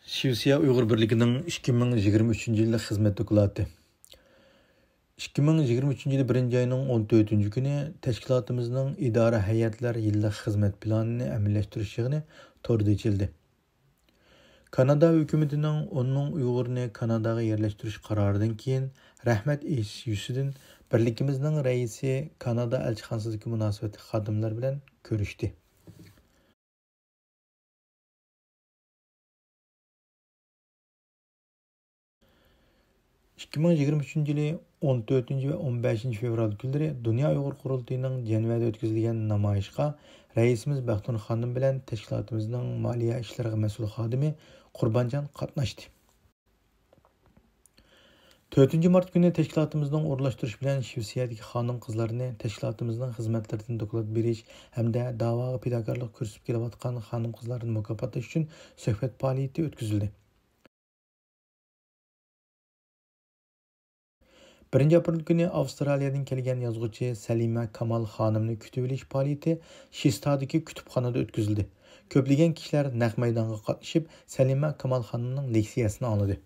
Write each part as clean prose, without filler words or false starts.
Şivsiya Uyghur Birliği'nin 2023 yılı hizmet doklati. 2023 yılı 1. ayının 14. günü teşkilatımızın idare heyetler yıllık hizmet planını əməliləştiriş yığını torda içildi. Kanada hükümetinin onun Uygur'unu Kanada'ya yerleştiriş kararından keyin rahmet yüzüden birlikimizin reisi Kanada elçixanasındaki münasebetli xadimler bilen görüştü. ...2023 yılı 14 ve 15 fevral günleri Dünya Uyghur Kurultayı'nın Ceneva'da ötküzülgen namayışqa reisimiz Baxtun Xanım bilen teşkilatımızın maliye işlerine mesul xadimi Qurbancan qatnaştı. 4 Mart günü teşkilatımızın uğurlaştırış bilen Şivsiyadaki xanım kızlarını teşkilatımızın hizmetlerden doklat beriş hamda davaga pidakarlık kürsüp kelavatkan xanım kızlarını mukaffatlaş üçün söhbet faaliyeti ötküzüldü. 1 aprel günü Avustralya'dan kelgen yazgıcı Salima Kamal Hanım'ını kütüveliş faaliyeti Şistadaki kütüphanada ötküzüldü. Köplegen kişiler naq maydanga qatnışıp Salima Kamal Hanım'ın leksiyasını anladı.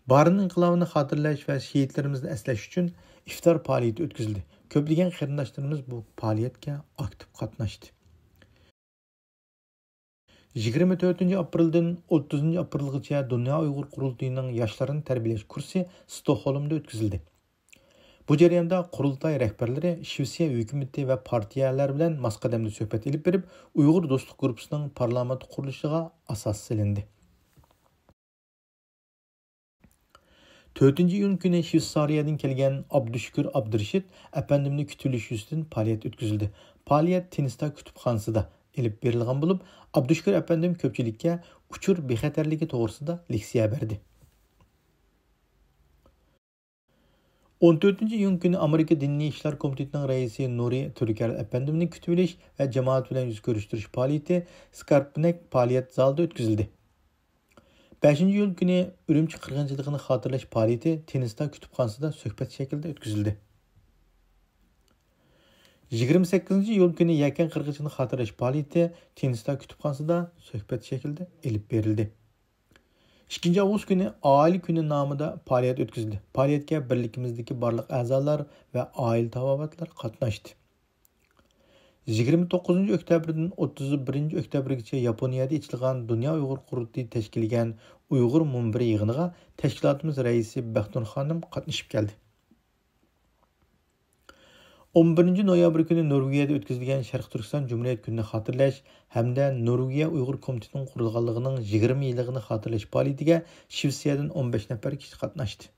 Barın inqilabını hatırlaş ve şehitlerimizni esleş üçün iftar faaliyeti ötküzüldü. Köplegen qarindaşlarımız bu faaliyetke aktif qatnaştı. 24 aprelden 30 aprelgacha Dünya Uyghur Kurultayı'nın yaşlarını terbiyeleş kursu Stockholm'da ötküzüldü. Bu jarayonda Kurultay rehberleri Şivsiya hükümeti ve partiyalar bilen maskademli söhbet elip berip Uyghur Dostluk Grupusunun parlament kuruluşuga asas silindi. 4 iyun günü Şivsariyadan kelgen Abdüşkür Abdürşit efendimni kütülüş yüzünden faaliyet ötküzüldü. Faaliyet Tinista kütüphanasida elip berilgan bulup Abdüşkür efendim köpçülükке uçur bexaterligi toğrusunda leksiya berdi. 14 iyun günü Amerika Dinni İşler Komiteti'nin reisi Nuri Türker efendimnin kütüveliş ve cemaat bilen yüz görüştürüş faaliyeti Skarpnek faaliyet zalda ötküzüldü. 5 iyun günü Ürümçi qırğınçılığını hatırlaş faaliyeti Tinista kütüphanasında söhbet şekilde ötküzüldü. 28 iyul günü Yakan qırğınçılığını hatırlaş faaliyeti Tinista kütüphanasında söhbet şekilde elip verildi. 2 Ağustos günü aile günü namıda faaliyet ötküzüldü. Faaliyetke birlikimizdeki barlıq azalar ve aile tavabatlar qatnaştı. 29 oktyabrdın 31 oktyabrgacha Yaponiyada içilgan Dünya Uyghur Kurultayı teşkilgen Uyghur Munbiri yığınıga teşkilatımız reisi Baxtun Xanım qatnaşıp geldi. 11 noyabr günü Norvegiyada ötküzülgen Şarkı Türkistan Cumhuriyet gününü hatırlaş hamda Norvegiya Uyghur Komiteti'nin kurulganlığının 20 yılını hatırlaş faaliyetiga Şivsiyadan 15 nefer kişi qatnaştı.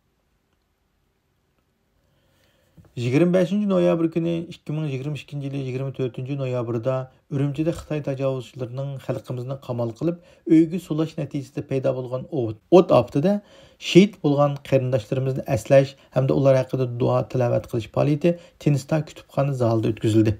25 noyabr günü 2022 yılı 24 noyabrda Ürümçide Xitay tajavuzçılarının xalqimizni qamal qilib, öygü sulaş neticesinde payda bolgan ot aptida şehit bolgan qarindaşlarımızı əslaş hamda ular haqida dua tilavat qilish faaliyeti Tinista kütüphane zalida ötküzüldü.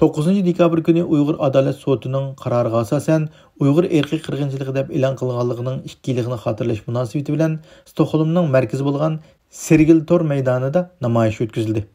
9 dekabr günü Uyghur Adalet Sotu'nun qararıga asasen Uyghur erki qırğınçılığı deb e'lon qilganligining 2 yilligini hatırlash munosabati bilan Stockholmning markazi bolgan Sergel Tor meydanida namoyish ötküzüldü.